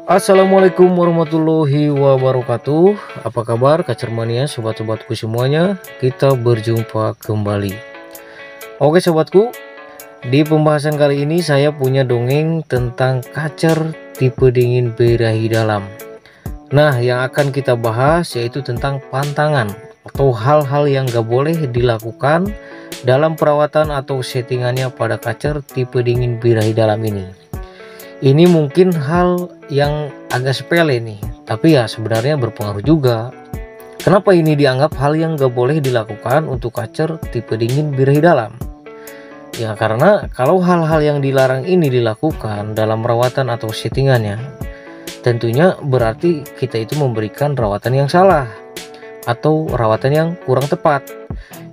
Assalamualaikum warahmatullahi wabarakatuh. Apa kabar Kacermania, sobat-sobatku semuanya? Kita berjumpa kembali. Oke sobatku, di pembahasan kali ini saya punya dongeng tentang kacer tipe dingin birahi dalam. Nah, yang akan kita bahas yaitu tentang pantangan atau hal-hal yang gak boleh dilakukan dalam perawatan atau settingannya pada kacer tipe dingin birahi dalam ini. Ini mungkin hal yang agak sepele nih, tapi ya sebenarnya berpengaruh juga. Kenapa ini dianggap hal yang gak boleh dilakukan untuk kacer tipe dingin birahi dalam? Ya karena kalau hal-hal yang dilarang ini dilakukan dalam rawatan atau settingannya, tentunya berarti kita itu memberikan rawatan yang salah atau rawatan yang kurang tepat,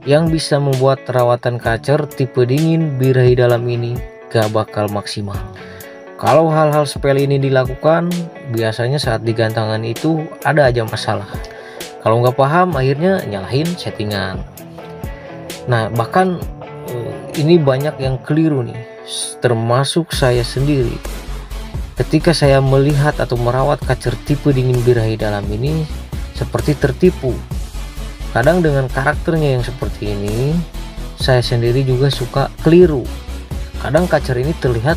yang bisa membuat rawatan kacer tipe dingin birahi dalam ini gak bakal maksimal. Kalau hal-hal sepele ini dilakukan, biasanya saat digantangan itu ada aja masalah. Kalau nggak paham, akhirnya nyalahin settingan. Nah, bahkan ini banyak yang keliru nih, termasuk saya sendiri. Ketika saya melihat atau merawat kacer tipe dingin birahi dalam ini, seperti tertipu. Kadang dengan karakternya yang seperti ini, saya sendiri juga suka keliru. Kadang kacer ini terlihat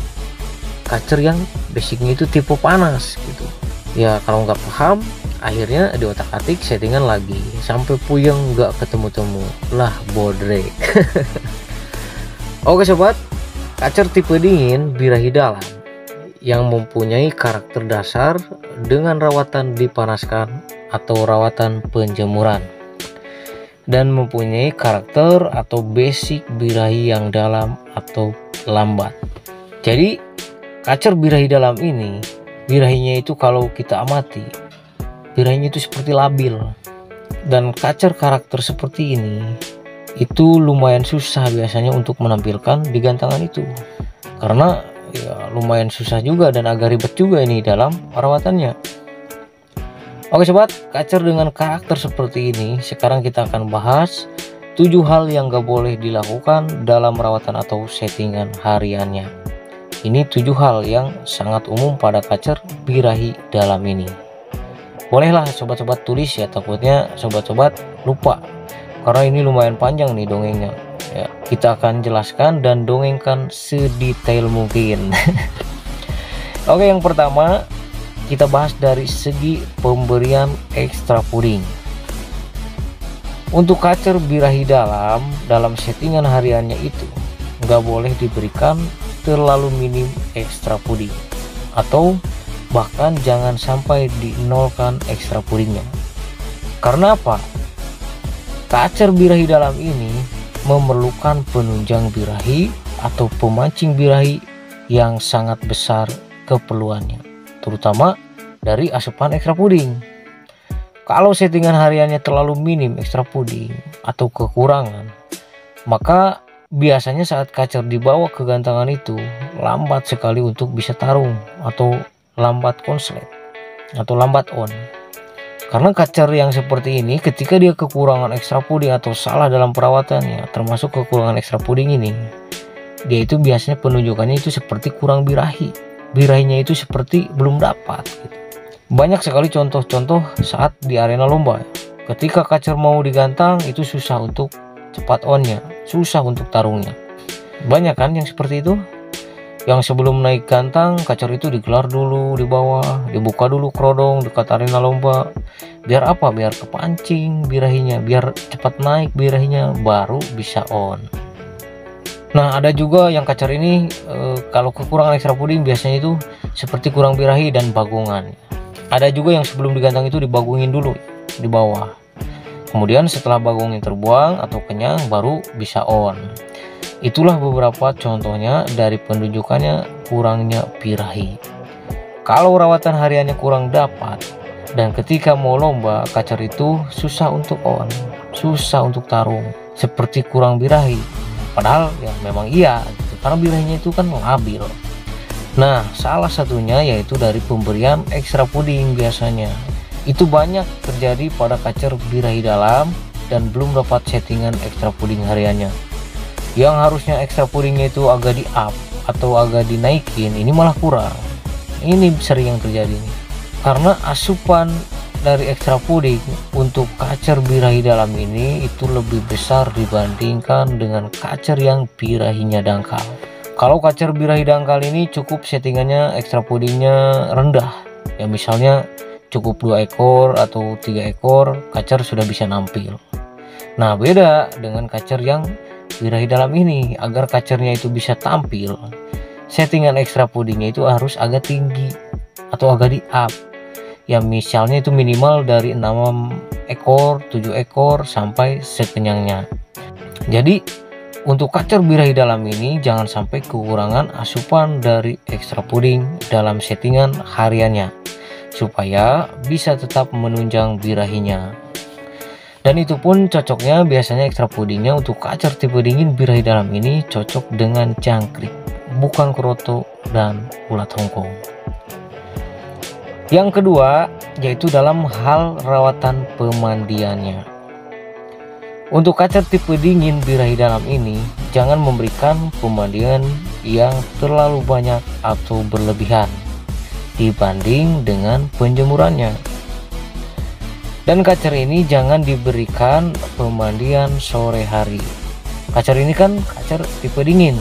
kacer yang basicnya itu tipe panas gitu ya. Kalau nggak paham, akhirnya di otak-atik settingan lagi sampai puyeng nggak ketemu-temu lah bodrek. Oke sobat, kacer tipe dingin birahi dalam yang mempunyai karakter dasar dengan rawatan dipanaskan atau rawatan penjemuran, dan mempunyai karakter atau basic birahi yang dalam atau lambat. Jadi kacer birahi dalam ini, birahinya itu kalau kita amati, birahinya itu seperti labil. Dan kacer karakter seperti ini itu lumayan susah biasanya untuk menampilkan di gantangan itu, karena ya lumayan susah juga dan agak ribet juga ini dalam perawatannya. Oke sobat, kacer dengan karakter seperti ini, sekarang kita akan bahas 7 hal yang gak boleh dilakukan dalam perawatan atau settingan hariannya. Ini 7 hal yang sangat umum pada kacer birahi dalam ini. Bolehlah sobat-sobat tulis ya, takutnya sobat-sobat lupa, karena ini lumayan panjang nih dongengnya ya. Kita akan jelaskan dan dongengkan sedetail mungkin. Oke, yang pertama kita bahas dari segi pemberian ekstra puding. Untuk kacer birahi dalam settingan hariannya itu nggak boleh diberikan terlalu minim ekstra puding, atau bahkan jangan sampai dinolkan ekstra pudingnya. Karena apa? Kacer birahi dalam ini memerlukan penunjang birahi atau pemancing birahi yang sangat besar keperluannya, terutama dari asupan ekstra puding. Kalau settingan hariannya terlalu minim ekstra puding atau kekurangan, maka biasanya saat kacer dibawa ke gantangan itu lambat sekali untuk bisa tarung, atau lambat konslet atau lambat on. Karena kacer yang seperti ini ketika dia kekurangan ekstra puding atau salah dalam perawatannya, termasuk kekurangan ekstra puding ini, dia itu biasanya penunjukannya itu seperti kurang birahi, birahinya itu seperti belum dapat gitu. Banyak sekali contoh-contoh saat di arena lomba, ketika kacer mau digantang itu susah untuk cepat onnya, susah untuk tarungnya. Banyak kan yang seperti itu, yang sebelum naik gantang kacer itu digelar dulu di bawah, dibuka dulu kerodong dekat arena lomba. Biar apa? Biar kepancing birahinya, biar cepat naik birahinya, baru bisa on. Nah, ada juga yang kacer ini kalau kekurangan ekstra puding biasanya itu seperti kurang birahi dan bagongan. Ada juga yang sebelum digantang itu dibagungin dulu di bawah, kemudian setelah bagongnya terbuang atau kenyang baru bisa on. Itulah beberapa contohnya dari penunjukannya kurangnya birahi. Kalau rawatan hariannya kurang dapat, dan ketika mau lomba kacer itu susah untuk on, susah untuk tarung, seperti kurang birahi. Padahal ya memang iya gitu, karena birahinya itu kan labil. Nah, salah satunya yaitu dari pemberian ekstra puding. Biasanya itu banyak terjadi pada kacer birahi dalam dan belum dapat settingan ekstra puding hariannya. Yang harusnya ekstra pudingnya itu agak di up atau agak dinaikin, ini malah kurang. Ini sering yang terjadi nih. Karena asupan dari extra pudding untuk kacer birahi dalam ini itu lebih besar dibandingkan dengan kacer yang birahinya dangkal. Kalau kacer birahi dangkal ini cukup settingannya extra puddingnya rendah, ya misalnya cukup 2 ekor atau 3 ekor kacer sudah bisa nampil. Nah, beda dengan kacer yang birahi dalam ini. Agar kacernya itu bisa tampil, settingan extra puddingnya itu harus agak tinggi atau agak di up, ya misalnya itu minimal dari 6 ekor 7 ekor sampai sekenyangnya. Jadi untuk kacer birahi dalam ini jangan sampai kekurangan asupan dari extra pudding dalam settingan hariannya, supaya bisa tetap menunjang birahinya. Dan itu pun cocoknya biasanya extra puddingnya untuk kacer tipe dingin birahi dalam ini cocok dengan jangkrik, bukan kroto dan ulat Hongkong. Yang kedua yaitu dalam hal rawatan pemandiannya. Untuk kacer tipe dingin birahi dalam ini jangan memberikan pemandian yang terlalu banyak atau berlebihan dibanding dengan penjemurannya. Dan kacer ini jangan diberikan pemandian sore hari. Kacer ini kan kacer tipe dingin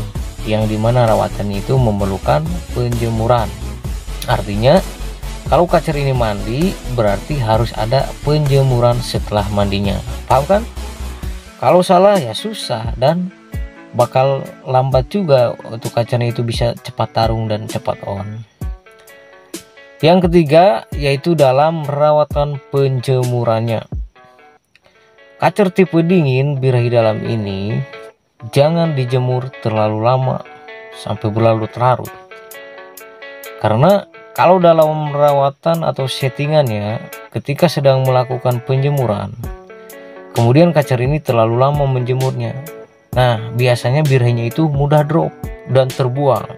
yang dimana rawatan itu memerlukan penjemuran. Artinya kalau kacer ini mandi berarti harus ada penjemuran setelah mandinya. Paham kan? Kalau salah ya susah dan bakal lambat juga untuk kacernya itu bisa cepat tarung dan cepat on. Yang ketiga yaitu dalam perawatan penjemurannya. Kacer tipe dingin birahi dalam ini jangan dijemur terlalu lama sampai berlarut-larut. Karena kalau dalam perawatan atau settingannya ketika sedang melakukan penjemuran, kemudian kacer ini terlalu lama menjemurnya, nah biasanya birahinya itu mudah drop dan terbuang.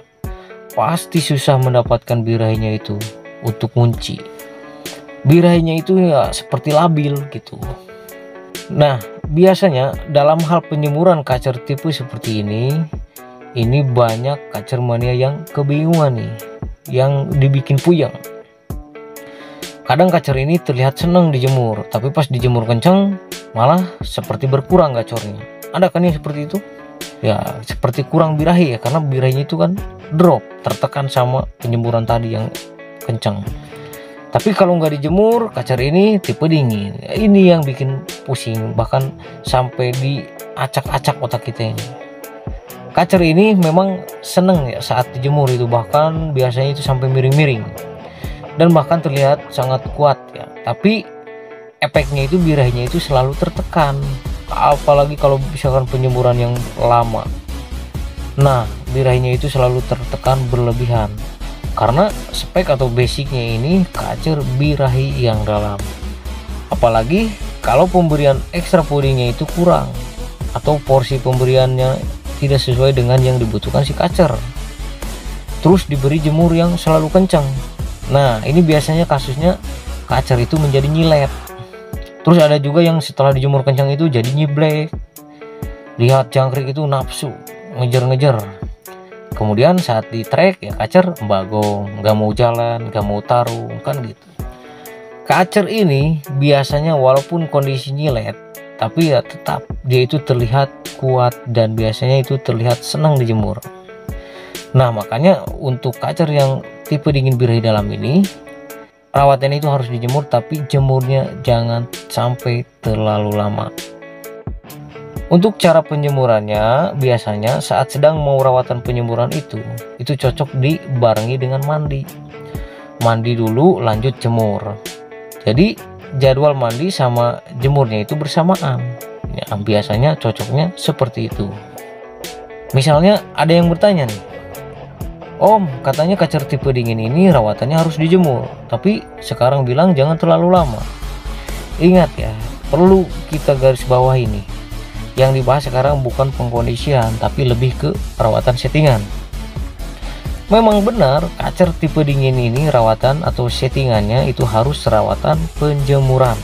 Pasti susah mendapatkan birahinya itu untuk kunci. Birahinya itu ya seperti labil gitu. Nah biasanya dalam hal penjemuran kacer tipe seperti ini banyak kacer mania yang kebingungan nih, yang dibikin puyeng. Kadang kacer ini terlihat senang dijemur, tapi pas dijemur kencang malah seperti berkurang gacornya. Ada kan yang seperti itu? Ya seperti kurang birahi ya, karena birahinya itu kan drop, tertekan sama penjemuran tadi yang kencang. Tapi kalau nggak dijemur kacer ini tipe dingin, ini yang bikin pusing, bahkan sampai diacak-acak otak kita ini. Kacer ini memang seneng ya saat dijemur itu, bahkan biasanya itu sampai miring-miring dan bahkan terlihat sangat kuat ya. Tapi efeknya itu birahinya itu selalu tertekan, apalagi kalau misalkan penjemuran yang lama. Nah birahinya itu selalu tertekan berlebihan karena spek atau basicnya ini kacer birahi yang dalam. Apalagi kalau pemberian extra puddingnya itu kurang atau porsi pemberiannya tidak sesuai dengan yang dibutuhkan si kacer, terus diberi jemur yang selalu kencang. Nah ini biasanya kasusnya kacer itu menjadi nyilet. Terus ada juga yang setelah dijemur kencang itu jadi nyiblek. Lihat jangkrik itu nafsu ngejar-ngejar, kemudian saat di trek ya kacer bagong, gak mau jalan, gak mau tarung kan gitu. Kacer ini biasanya walaupun kondisi nyilet, tapi ya tetap dia itu terlihat kuat dan biasanya itu terlihat senang dijemur. Nah makanya untuk kacer yang tipe dingin birahi dalam ini rawatnya itu harus dijemur, tapi jemurnya jangan sampai terlalu lama. Untuk cara penjemurannya biasanya saat sedang mau rawatan penjemuran itu cocok dibarengi dengan mandi. Mandi dulu lanjut jemur. Jadi jadwal mandi sama jemurnya itu bersamaan ya, biasanya cocoknya seperti itu. Misalnya ada yang bertanya nih, Om katanya kacer tipe dingin ini rawatannya harus dijemur, tapi sekarang bilang jangan terlalu lama. Ingat ya, perlu kita garis bawah ini, yang dibahas sekarang bukan pengkondisian tapi lebih ke perawatan settingan. Memang benar kacer tipe dingin ini rawatan atau settingannya itu harus rawatan penjemuran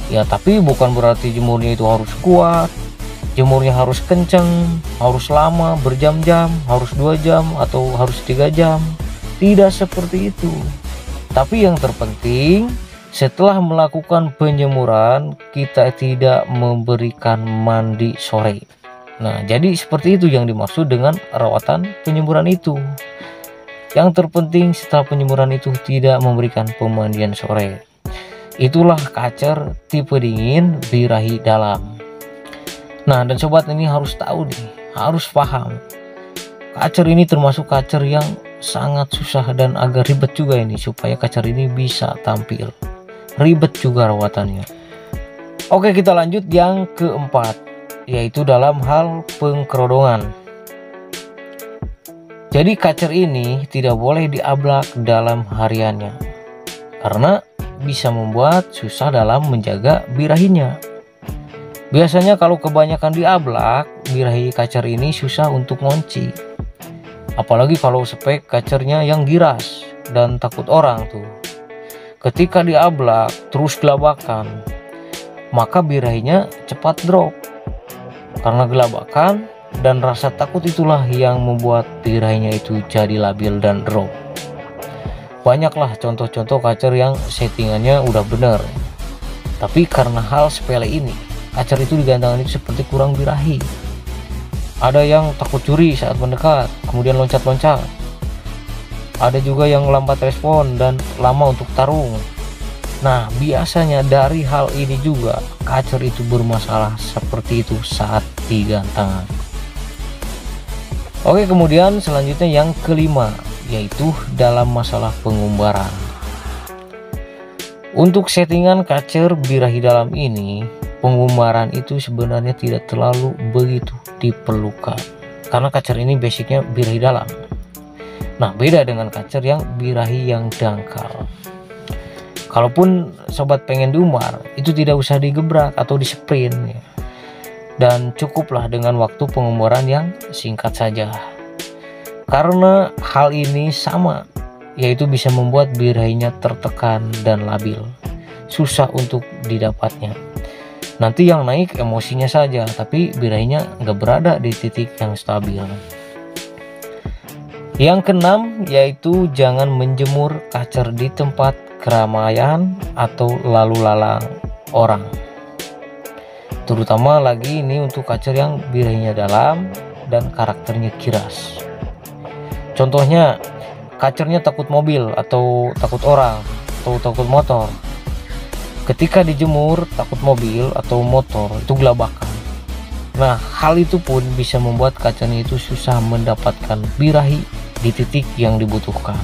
ya, tapi bukan berarti jemurnya itu harus kuat, jemurnya harus kenceng, harus lama berjam-jam, harus 2 jam atau harus 3 jam. Tidak seperti itu. Tapi yang terpenting, setelah melakukan penjemuran, kita tidak memberikan mandi sore. Nah, jadi seperti itu yang dimaksud dengan rawatan penjemuran itu. Yang terpenting setelah penjemuran itu tidak memberikan pemandian sore. Itulah kacer tipe dingin birahi dalam. Nah, dan sobat ini harus tahu nih, harus paham. Kacer ini termasuk kacer yang sangat susah dan agak ribet juga ini supaya kacer ini bisa tampil. Ribet juga rawatannya. Oke, kita lanjut yang keempat, yaitu dalam hal pengkerodongan. Jadi kacer ini tidak boleh diablak dalam hariannya karena bisa membuat susah dalam menjaga birahinya. Biasanya kalau kebanyakan diablak, birahi kacer ini susah untuk ngunci. Apalagi kalau spek kacernya yang giras dan takut orang tuh. Ketika diablak terus gelabakan, maka birahinya cepat drop. Karena gelabakan dan rasa takut itulah yang membuat birahinya itu jadi labil dan drop. Banyaklah contoh-contoh kacer yang settingannya udah bener, tapi karena hal sepele ini, kacer itu digantangan itu seperti kurang birahi. Ada yang takut curi saat mendekat, kemudian loncat-loncat. Ada juga yang lambat respon dan lama untuk tarung. Nah, biasanya dari hal ini juga kacer itu bermasalah seperti itu saat digantangan. Oke, kemudian selanjutnya yang kelima, yaitu dalam masalah pengumbaran. Untuk settingan kacer birahi dalam ini, pengumbaran itu sebenarnya tidak terlalu begitu diperlukan karena kacer ini basicnya birahi dalam. Nah, beda dengan kacer yang birahi yang dangkal. Kalaupun sobat pengen diumbar, itu tidak usah digebrak atau disprint ya. Dan cukuplah dengan waktu pengumbaran yang singkat saja. Karena hal ini sama, yaitu bisa membuat birahinya tertekan dan labil, susah untuk didapatnya. Nanti yang naik emosinya saja, tapi birahinya nggak berada di titik yang stabil. Yang keenam, yaitu jangan menjemur kacer di tempat keramaian atau lalu lalang orang. Terutama lagi ini untuk kacer yang birahinya dalam dan karakternya kiras. Contohnya, kacernya takut mobil atau takut orang atau takut motor. Ketika dijemur takut mobil atau motor itu gelabakan. Nah, hal itu pun bisa membuat kacernya itu susah mendapatkan birahi di titik yang dibutuhkan.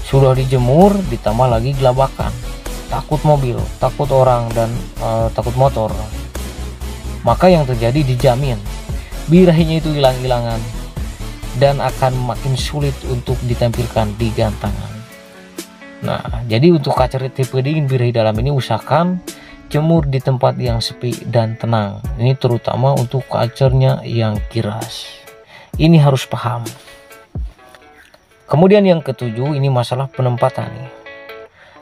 Sudah dijemur ditambah lagi gelabakan, takut mobil, takut orang, dan takut motor. Maka yang terjadi dijamin birahinya itu hilang-hilangan dan akan makin sulit untuk ditampilkan di gantangan. Nah, jadi untuk kacer tipe dingin birahi dalam ini usahakan jemur di tempat yang sepi dan tenang. Ini terutama untuk kacernya yang kiras. Ini harus paham. Kemudian yang ketujuh, ini masalah penempatan nih.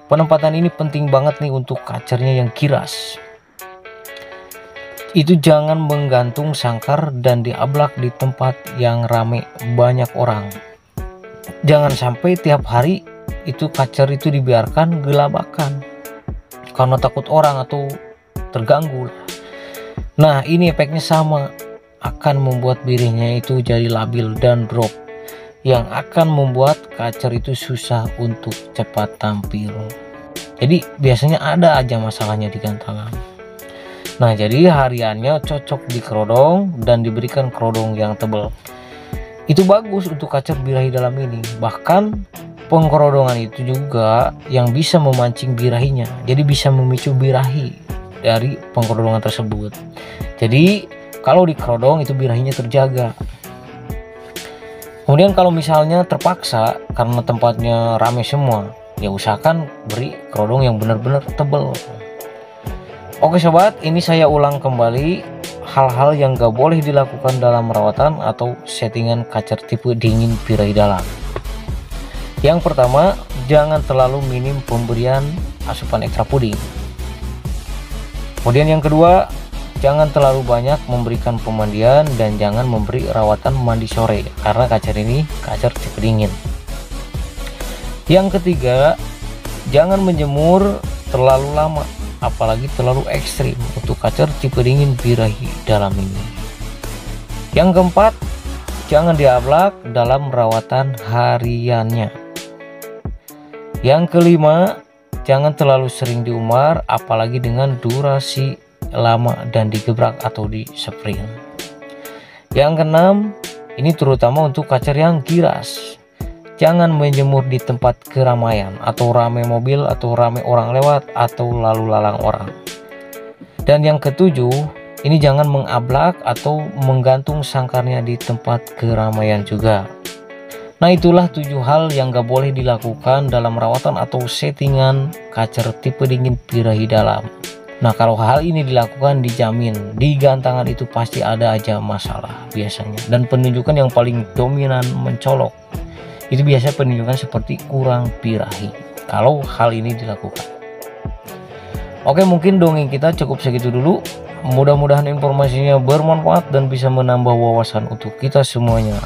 Penempatan ini penting banget nih untuk kacernya yang kiras. Itu jangan menggantung sangkar dan diablak di tempat yang rame banyak orang. Jangan sampai tiap hari itu kacer itu dibiarkan gelabakan karena takut orang atau terganggu. Nah, ini efeknya sama, akan membuat birahinya itu jadi labil dan drop, yang akan membuat kacer itu susah untuk cepat tampil. Jadi biasanya ada aja masalahnya di gantangan. Nah, jadi hariannya cocok dikerodong dan diberikan kerodong yang tebal. Itu bagus untuk kacer birahi dalam ini. Bahkan pengkerodongan itu juga yang bisa memancing birahinya. Jadi bisa memicu birahi dari pengkerodongan tersebut. Jadi kalau dikerodong itu birahinya terjaga. Kemudian kalau misalnya terpaksa karena tempatnya rame semua, ya usahakan beri kerodong yang benar-benar tebal. Oke sobat, ini saya ulang kembali hal-hal yang gak boleh dilakukan dalam perawatan atau settingan kacer tipe dingin birahi dalam. Yang pertama, jangan terlalu minim pemberian asupan ekstra puding. Kemudian yang kedua, jangan terlalu banyak memberikan pemandian dan jangan memberi rawatan mandi sore karena kacer ini kacer tipe dingin. Yang ketiga, jangan menjemur terlalu lama, apalagi terlalu ekstrim untuk kacer tipe dingin birahi dalam ini. Yang keempat, jangan diablak dalam perawatan hariannya. Yang kelima, jangan terlalu sering diumar, apalagi dengan durasi lama dan digebrak atau di sprint. Yang keenam, ini terutama untuk kacer yang giras. Jangan menjemur di tempat keramaian atau rame mobil atau rame orang lewat atau lalu lalang orang. Dan yang ketujuh, ini jangan mengablak atau menggantung sangkarnya di tempat keramaian juga. Nah, itulah 7 hal yang gak boleh dilakukan dalam rawatan atau settingan kacer tipe dingin birahi dalam. Nah, kalau hal ini dilakukan dijamin di gantangan itu pasti ada aja masalah biasanya. Dan penunjukan yang paling dominan mencolok itu biasa penunjukan seperti kurang birahi kalau hal ini dilakukan. Oke, mungkin dongeng kita cukup segitu dulu. Mudah-mudahan informasinya bermanfaat dan bisa menambah wawasan untuk kita semuanya.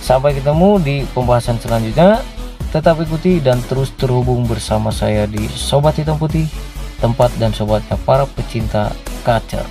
Sampai ketemu di pembahasan selanjutnya. Tetap ikuti dan terus terhubung bersama saya di Sobat Hitam Putih, tempat dan sobatnya para pecinta kacer.